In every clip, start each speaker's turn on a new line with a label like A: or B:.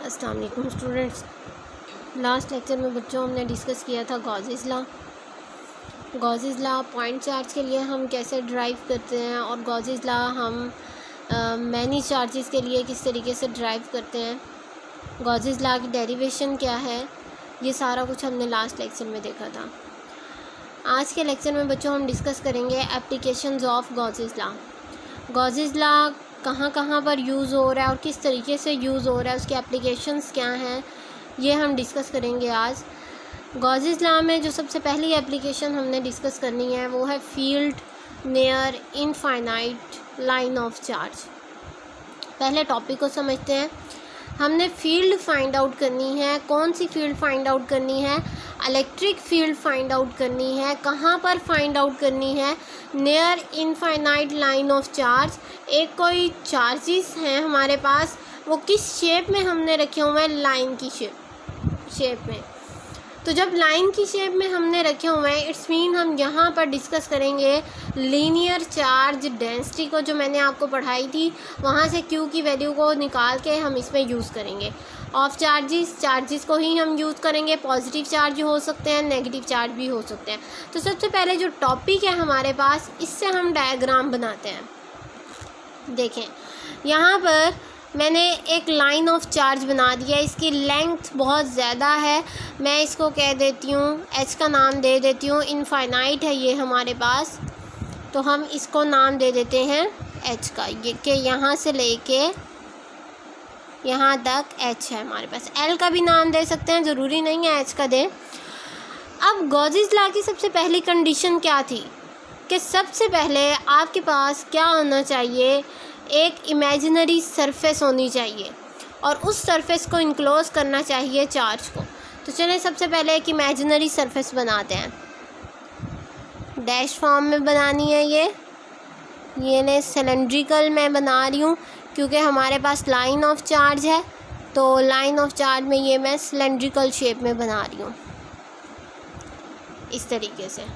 A: अस्सलाम वालेकुम students. Last lecture में बच्चों हमने डिस्कस किया था Gauss's law. Gauss's law point charge के लिए हम कैसे ड्राइव करते हैं और गॉसेस लॉ हम मैनी चार्जेस के लिए किस तरीके से ड्राइव करते हैं, गॉसेस लॉ की डेरिवेशन क्या है, ये सारा कुछ हमने लास्ट लेक्चर में देखा था। आज के लेक्चर में बच्चों हम डिस्कस करेंगे applications of Gauss's law. Gauss's law कहाँ कहाँ पर यूज़ हो रहा है और किस तरीके से यूज़ हो रहा है, उसके एप्लीकेशंस क्या हैं, ये हम डिस्कस करेंगे आज। गॉसेस लॉ में जो सबसे पहली एप्लीकेशन हमने डिस्कस करनी है वो है field near infinite line of charge. पहले टॉपिक को समझते हैं। हमने फील्ड फाइंड आउट करनी है। कौन सी फील्ड फाइंड आउट करनी है? इलेक्ट्रिक फील्ड फाइंड आउट करनी है। कहाँ पर फाइंड आउट करनी है? Near infinite line of charge. एक कोई चार्जेस हैं हमारे पास, वो किस शेप में हमने रखे हुए हैं? लाइन की शेप में। तो जब लाइन की शेप में हमने रखे हुए हैं, इट्स मीन हम यहाँ पर डिस्कस करेंगे लीनियर चार्ज डेंसिटी को, जो मैंने आपको पढ़ाई थी। वहाँ से क्यू की वैल्यू को निकाल के हम इसमें यूज़ करेंगे। ऑफ चार्जेस को ही हम यूज़ करेंगे। पॉजिटिव चार्ज हो सकते हैं, नेगेटिव चार्ज भी हो सकते हैं। तो सबसे पहले जो टॉपिक है हमारे पास, इससे हम डायग्राम बनाते हैं। देखें, यहाँ पर मैंने एक लाइन ऑफ चार्ज बना दिया। इसकी लेंथ बहुत ज़्यादा है, मैं इसको कह देती हूँ, एच का नाम दे देती हूँ। इनफाइनाइट है ये हमारे पास, तो हम इसको नाम दे देते हैं एच का। ये कि यहाँ से लेके यहाँ तक एच है हमारे पास। एल का भी नाम दे सकते हैं, ज़रूरी नहीं है एच का दें। अब गॉसेस लॉ की सबसे पहली कंडीशन क्या थी कि सबसे पहले आपके पास क्या होना चाहिए? एक इमेजिनरी सरफेस होनी चाहिए और उस सरफेस को इनक्लोज करना चाहिए चार्ज को। तो चलें सबसे पहले एक इमेजिनरी सरफेस बनाते हैं। डैश फॉर्म में बनानी है ये ने सिलेंड्रिकल मैं बना रही हूँ क्योंकि हमारे पास लाइन ऑफ चार्ज है, तो लाइन ऑफ चार्ज में ये मैं सिलेंड्रिकल शेप में बना रही हूँ इस तरीके से।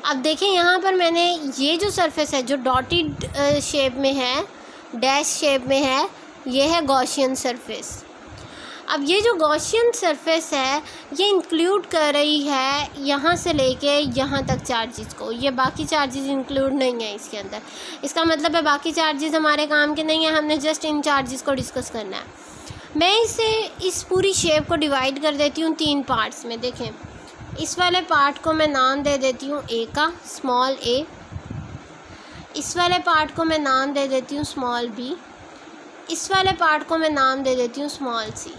A: अब देखें, यहाँ पर मैंने ये जो सरफेस है जो डॉटेड शेप में है, डैश शेप में है, ये है गॉसियन सरफेस। अब ये जो गॉसियन सरफेस है ये इंक्लूड कर रही है यहाँ से लेके यहाँ तक चार्जेस को। ये बाकी चार्जेस इंक्लूड नहीं है इसके अंदर। इसका मतलब है बाकी चार्जेस हमारे काम के नहीं है, हमने जस्ट इन चार्जेस को डिस्कस करना है। मैं इस पूरी शेप को डिवाइड कर देती हूँ 3 पार्ट्स में। देखें, इस वाले पार्ट को मैं नाम दे देती हूँ ए का, स्मॉल ए। इस वाले पार्ट को मैं नाम दे देती हूँ स्मॉल बी। इस वाले पार्ट को मैं नाम दे देती हूँ स्मॉल सी।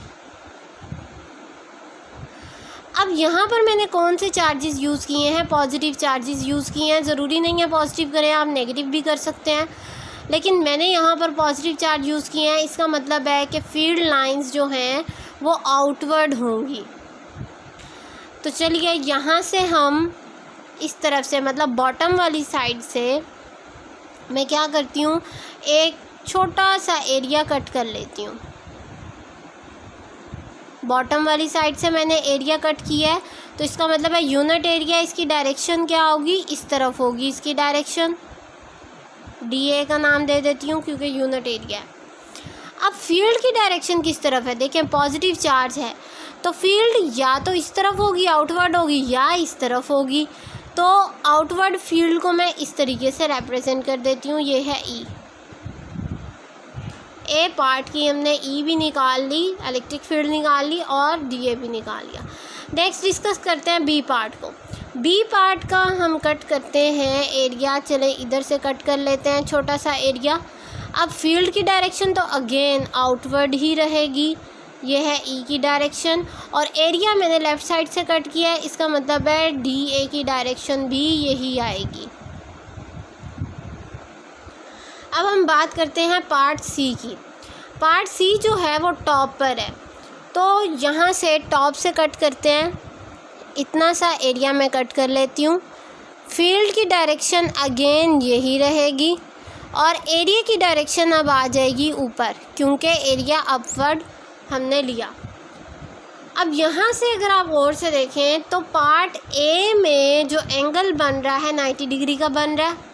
A: अब यहाँ पर मैंने कौन से चार्जेस यूज़ किए हैं? पॉजिटिव चार्जेस यूज़ किए हैं। ज़रूरी नहीं है पॉजिटिव करें, आप नेगेटिव भी कर सकते हैं, लेकिन मैंने यहाँ पर पॉजिटिव चार्ज यूज़ किए हैं। इसका मतलब है कि फील्ड लाइंस जो हैं वो आउटवर्ड होंगी। तो चलिए यहाँ से हम इस तरफ से, मतलब बॉटम वाली साइड से मैं क्या करती हूँ, एक छोटा सा एरिया कट कर लेती हूँ। बॉटम वाली साइड से मैंने एरिया कट किया है, तो इसका मतलब है यूनिट एरिया। इसकी डायरेक्शन क्या होगी? इस तरफ होगी इसकी डायरेक्शन। डी ए का नाम दे देती हूँ क्योंकि यूनिट एरिया है। अब फील्ड की डायरेक्शन किस तरफ है? देखें, पॉजिटिव चार्ज है तो फील्ड या तो इस तरफ होगी, आउटवर्ड होगी, या इस तरफ होगी। तो आउटवर्ड फील्ड को मैं इस तरीके से रिप्रेजेंट कर देती हूँ। ये है ई। ए पार्ट की हमने ई भी निकाल ली, इलेक्ट्रिक फील्ड निकाल ली और डी ए भी निकाल लिया। नेक्स्ट डिस्कस करते हैं बी पार्ट को। बी पार्ट का हम कट करते हैं एरिया। चले इधर से कट कर लेते हैं छोटा सा एरिया। अब फील्ड की डायरेक्शन तो अगेन आउटवर्ड ही रहेगी, ये है ई की डायरेक्शन, और एरिया मैंने लेफ़्ट साइड से कट किया है। इसका मतलब है डी ए की डायरेक्शन भी यही आएगी। अब हम बात करते हैं पार्ट सी की। पार्ट सी जो है वो टॉप पर है, तो यहाँ से टॉप से कट करते हैं। इतना सा एरिया मैं कट कर लेती हूँ। फील्ड की डायरेक्शन अगेन यही रहेगी और एरिया की डायरेक्शन अब आ जाएगी ऊपर, क्योंकि एरिया अपवर्ड हमने लिया। अब यहाँ से अगर आप गौर से देखें तो पार्ट ए में जो एंगल बन रहा है 90 डिग्री का बन रहा है।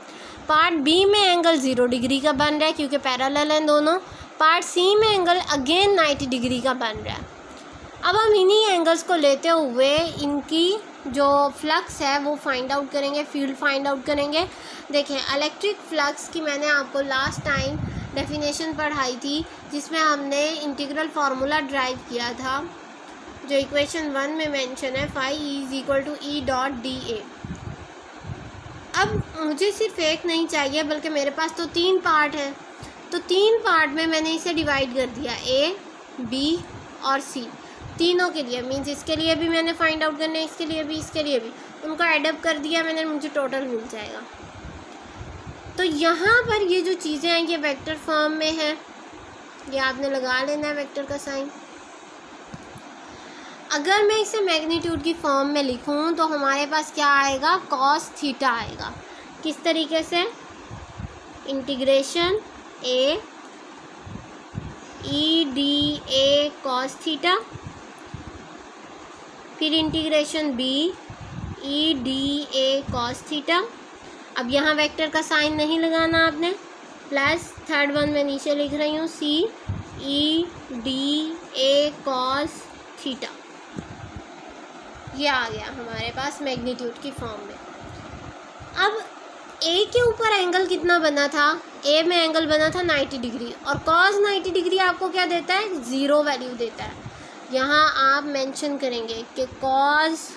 A: पार्ट बी में एंगल 0 डिग्री का बन रहा है क्योंकि पैरेलल हैं दोनों। पार्ट सी में एंगल अगेन 90 डिग्री का बन रहा है। अब हम इन्हीं एंगल्स को लेते हुए इनकी जो फ्लक्स है वो फाइंड आउट करेंगे, फील्ड फाइंड आउट करेंगे। देखें, इलेक्ट्रिक फ्लक्स की मैंने आपको लास्ट टाइम डेफिनेशन पढ़ाई थी, जिसमें हमने इंटीग्रल फार्मूला ड्राइव किया था, जो इक्वेशन 1 में मेंशन है, phi = E डॉट dA। अब मुझे सिर्फ एक नहीं चाहिए, बल्कि मेरे पास तो 3 पार्ट हैं, तो 3 पार्ट में मैंने इसे डिवाइड कर दिया, A, B और C, तीनों के लिए। मीन्स इसके लिए भी मैंने फाइंड आउट करना है, इसके लिए भी, इसके लिए भी, उनको एडअप कर दिया मैंने, मुझे टोटल मिल जाएगा। तो यहाँ पर ये जो चीज़ें हैं ये वेक्टर फॉर्म में है, ये आपने लगा लेना है वेक्टर का साइन। अगर मैं इसे मैग्नीट्यूड की फॉर्म में लिखूं तो हमारे पास क्या आएगा, cos थीटा आएगा। किस तरीके से, integration A EdA cos theta, फिर integration B EdA cos theta. अब यहाँ वेक्टर का साइन नहीं लगाना आपने, प्लस थर्ड वन मैं नीचे लिख रही हूँ, C EdA cos थीटा। ये आ गया हमारे पास मैग्नीट्यूड की फॉर्म में। अब A के ऊपर एंगल कितना बना था, A में एंगल बना था 90 डिग्री, और cos 90 डिग्री आपको क्या देता है, 0 वैल्यू देता है। यहाँ आप मेंशन करेंगे कि cos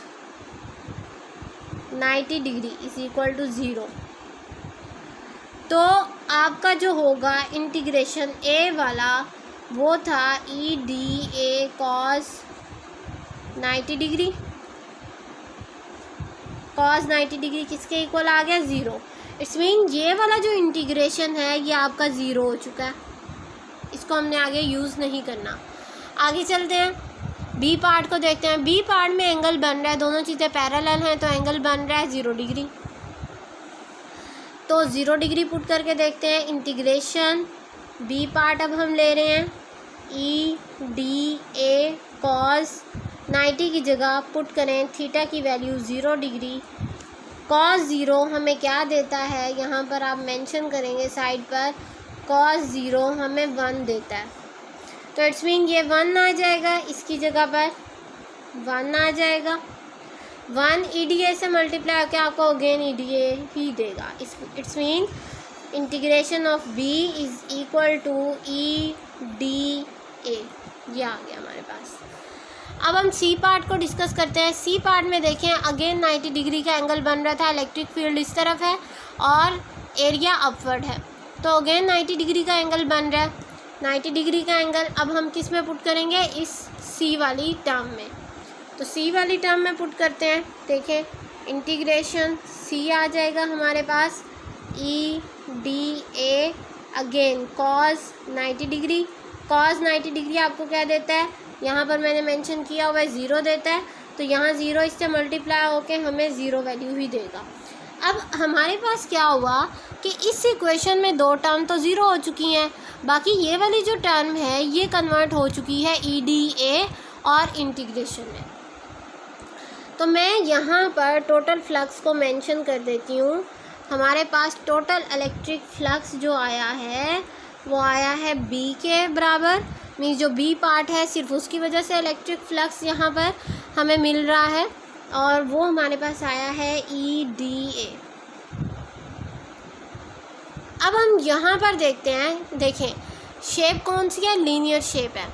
A: 90 डिग्री = 0। तो आपका जो होगा इंटीग्रेशन A वाला वो था EdA cos 90 degree. cos 90 degree किसके इक्वल आ गया, 0। इट्स मीन ये वाला जो इंटीग्रेशन है ये आपका 0 हो चुका है, इसको हमने आगे यूज़ नहीं करना। आगे चलते हैं, बी पार्ट को देखते हैं। बी पार्ट में एंगल बन रहा है, दोनों चीज़ें पैरेलल हैं, तो एंगल बन रहा है 0 डिग्री। तो 0 डिग्री पुट करके देखते हैं, इंटीग्रेशन बी पार्ट अब हम ले रहे हैं, EdA cos 90 की जगह पुट करें थीटा की वैल्यू 0 डिग्री। cos 0 हमें क्या देता है, यहाँ पर आप मेंशन करेंगे साइड पर, cos 0 हमें 1 देता है। तो इट्स मीन ये 1 आ जाएगा, इसकी जगह पर 1 आ जाएगा। 1 EdA से मल्टीप्लाई करके आपको अगेन EdA ही देगा। It's mean integration of B = EdA। ये आ गया हमारे पास। अब हम सी पार्ट को डिस्कस करते हैं। सी पार्ट में देखें, अगेन 90 डिग्री का एंगल बन रहा था, इलेक्ट्रिक फील्ड इस तरफ है और एरिया अपवर्ड है, तो अगेन 90 डिग्री का एंगल बन रहा है। 90 डिग्री का एंगल अब हम किस में पुट करेंगे, इस सी वाली टर्म में। तो सी वाली टर्म में पुट करते हैं। देखें, इंटीग्रेशन सी आ जाएगा हमारे पास, EdA again cos 90 degree. cos 90 degree आपको क्या देता है, यहाँ पर मैंने मेंशन किया हुआ है 0 देता है, तो यहाँ 0 इससे मल्टीप्लाई होके हमें 0 वैल्यू ही देगा। अब हमारे पास क्या हुआ कि इस इक्वेशन में 2 टर्म तो 0 हो चुकी हैं, बाकी ये वाली जो टर्म है ये कन्वर्ट हो चुकी है EdA और इंटीग्रेशन में। तो मैं यहाँ पर टोटल फ्लक्स को मेंशन कर देती हूँ। हमारे पास टोटल इलेक्ट्रिक फ्लक्स जो आया है वो आया है B के बराबर। मीन्स जो B पार्ट है सिर्फ उसकी वजह से इलेक्ट्रिक फ्लक्स यहाँ पर हमें मिल रहा है, और वो हमारे पास आया है EdA। अब हम यहाँ पर देखते हैं, देखें शेप कौन सी है, लीनियर शेप है।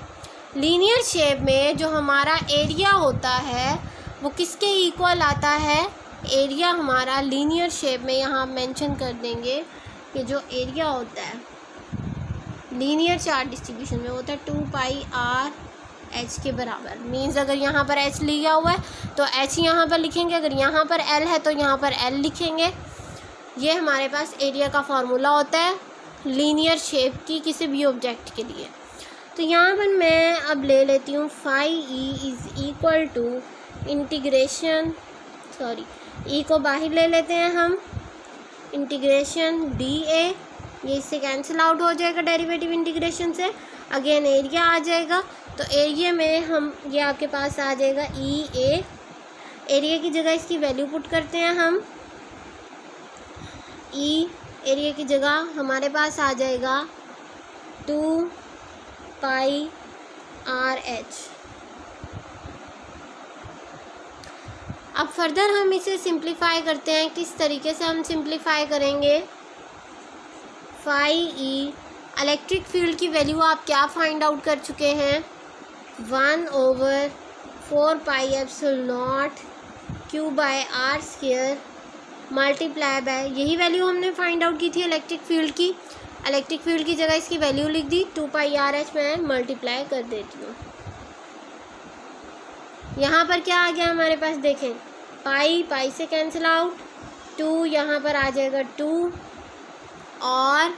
A: लीनियर शेप में जो हमारा एरिया होता है वो किसके इक्वल आता है, एरिया हमारा लीनियर शेप में यहाँ मेंशन कर देंगे कि जो एरिया होता है लीनियर चार्ज डिस्ट्रीब्यूशन में होता है 2πr/h के बराबर। मीन्स अगर यहाँ पर h लिया हुआ है तो h यहाँ पर लिखेंगे, अगर यहाँ पर l है तो यहाँ पर l लिखेंगे। ये हमारे पास एरिया का फार्मूला होता है लीनियर शेप की किसी भी ऑब्जेक्ट के लिए। तो यहाँ पर मैं अब ले लेती हूँ phi = इंटीग्रेशन, e को बाहर ले लेते हैं हम, इंटीग्रेशन dA, ये इससे कैंसिल आउट हो जाएगा डेरिवेटिव इंटीग्रेशन से। अगेन एरिया आ जाएगा, तो एरिया में हम ये आपके पास आ जाएगा EA। एरिया की जगह इसकी वैल्यू पुट करते हैं हम, एरिया की जगह हमारे पास आ जाएगा 2 पाई आर एच। अब फर्दर हम इसे सिंप्लीफाई करते हैं। किस तरीके से हम सिंप्लीफाई करेंगे? फाई ई इलेक्ट्रिक फील्ड की वैल्यू आप क्या फाइंड आउट कर चुके हैं? 1/4 pi epsilon not Q by R square multiply by, यही वैल्यू हमने फाइंड आउट की थी इलेक्ट्रिक फील्ड की। इलेक्ट्रिक फील्ड की जगह इसकी वैल्यू लिख दी, 2 पाई आर एच मैं मल्टीप्लाई कर देती हूँ। यहाँ पर क्या आ गया हमारे पास? देखें, पाई से कैंसिल आउट, 2 यहाँ पर आ जाएगा 2 और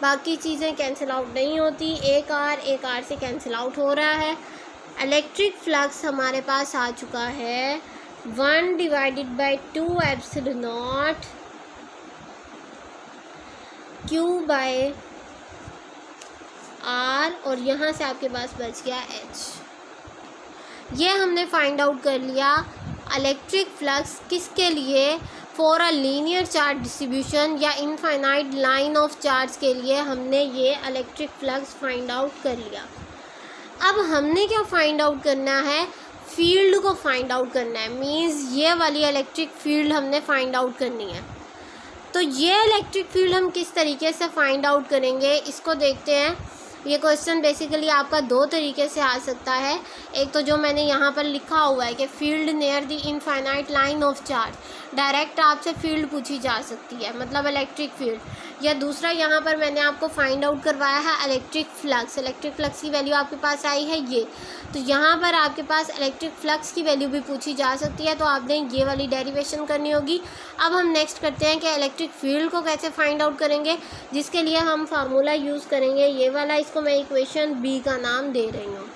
A: बाकी चीज़ें कैंसिल आउट नहीं होती। एक आर से कैंसिल आउट हो रहा है। इलेक्ट्रिक फ्लक्स हमारे पास आ चुका है 1/2 epsilon not Q by R और यहाँ से आपके पास बच गया एच। ये हमने फाइंड आउट कर लिया इलेक्ट्रिक फ्लक्स किसके लिए? For a linear charge distribution या इनफाइनाइट लाइन ऑफ चार्ज के लिए हमने ये इलेक्ट्रिक फ्लक्स फाइंड आउट कर लिया। अब हमने क्या फाइंड आउट करना है? फील्ड को फाइंड आउट करना है। मीन्स ये वाली इलेक्ट्रिक फील्ड हमने फाइंड आउट करनी है। तो ये इलेक्ट्रिक फील्ड हम किस तरीके से फाइंड आउट करेंगे इसको देखते हैं। ये क्वेश्चन बेसिकली आपका 2 तरीके से आ सकता है। एक तो जो मैंने यहाँ पर लिखा हुआ है कि field near the infinite line of charge, direct आपसे फील्ड पूछी जा सकती है, मतलब इलेक्ट्रिक फील्ड। या दूसरा यहाँ पर मैंने आपको फाइंड आउट करवाया है इलेक्ट्रिक फ्लक्स। इलेक्ट्रिक फ्लक्स की वैल्यू आपके पास आई है ये, तो यहाँ पर आपके पास इलेक्ट्रिक फ्लक्स की वैल्यू भी पूछी जा सकती है, तो आपने ये वाली डेरिवेशन करनी होगी। अब हम नेक्स्ट करते हैं कि इलेक्ट्रिक फील्ड को कैसे फाइंड आउट करेंगे, जिसके लिए हम फार्मूला यूज़ करेंगे ये वाला। इसको मैं इक्वेशन बी का नाम दे रही हूँ।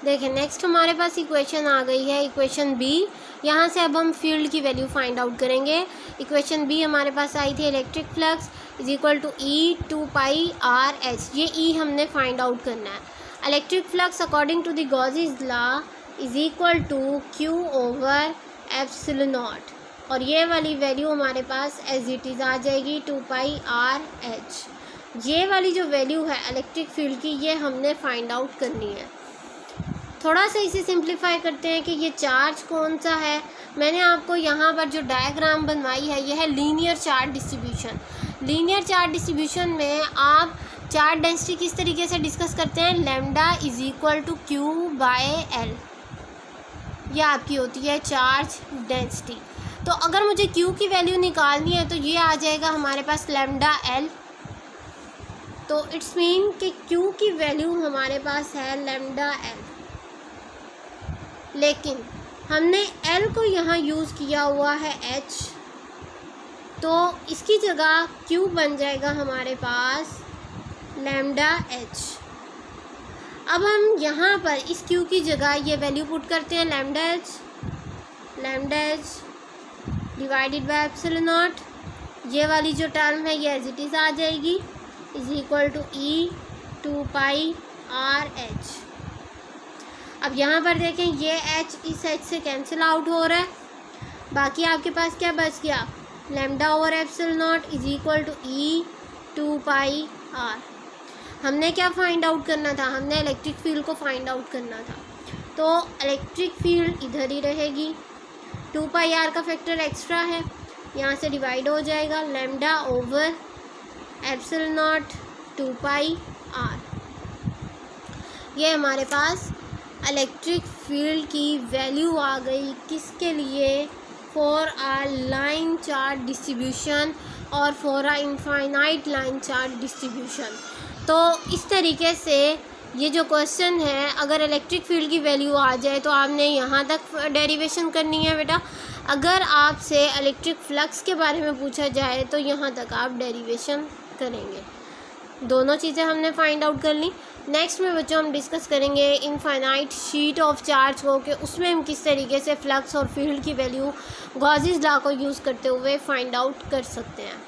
A: देखें, नेक्स्ट हमारे पास इक्वेशन आ गई है, इक्वेशन बी। यहाँ से अब हम फील्ड की वैल्यू फाइंड आउट करेंगे। इक्वेशन बी हमारे पास आई थी electric flux is equal to E 2 pi R H. ये ई हमने फाइंड आउट करना है। Electric flux according to the Gauss's law is equal to Q over epsilon not, और ये वाली वैल्यू हमारे पास एज इट इज़ आ जाएगी 2 पाई आर एच। ये वाली जो वैल्यू है इलेक्ट्रिक फील्ड की, ये हमने फाइंड आउट करनी है। थोड़ा सा इसे सिंप्लीफाई करते हैं कि ये चार्ज कौन सा है। मैंने आपको यहाँ पर जो डायग्राम बनवाई है यह है linear charge distribution. Linear charge distribution में आप चार्ज डेंसिटी किस तरीके से डिस्कस करते हैं? Lambda is equal to Q by L, ये आपकी होती है चार्ज डेंसिटी। तो अगर मुझे क्यू की वैल्यू निकालनी है तो ये आ जाएगा हमारे पास लैम्डा एल। तो इट्स मीन कि क्यू की वैल्यू हमारे पास है लैम्डा एल, लेकिन हमने L को यहाँ यूज़ किया हुआ है H, तो इसकी जगह Q बन जाएगा हमारे पास लैम्डा H। अब हम यहाँ पर इस Q की जगह ये वैल्यू पुट करते हैं lambda H divided by epsilon not. ये वाली जो टर्म है ये एज इट इज़ आ जाएगी is equal to E 2 pi R H. अब यहाँ पर देखें, ये H इस H से कैंसिल आउट हो रहा है, बाकी आपके पास क्या बच गया? Lambda over epsilon not is equal to E 2 pi R. हमने क्या फाइंड आउट करना था? हमने इलेक्ट्रिक फील्ड को फाइंड आउट करना था, तो इलेक्ट्रिक फील्ड इधर ही रहेगी। 2 पाई आर का फैक्टर एक्स्ट्रा है, यहाँ से डिवाइड हो जाएगा lambda over epsilon not 2 pi R. ये हमारे पास इलेक्ट्रिक फील्ड की वैल्यू आ गई किसके लिए? For a line charge distribution और for uh infinite line charge distribution. तो इस तरीके से ये जो क्वेश्चन है, अगर इलेक्ट्रिक फील्ड की वैल्यू आ जाए तो आपने यहाँ तक डेरिवेशन करनी है बेटा। अगर आपसे इलेक्ट्रिक फ्लक्स के बारे में पूछा जाए तो यहाँ तक आप डेरिवेशन करेंगे। दोनों चीज़ें हमने फाइंड आउट कर ली। नेक्स्ट में बच्चों हम डिस्कस करेंगे इनफाइनाइट शीट ऑफ चार्ज को, कि उसमें हम किस तरीके से फ्लक्स और फील्ड की वैल्यू गॉसेस लॉ को यूज़ करते हुए फाइंड आउट कर सकते हैं।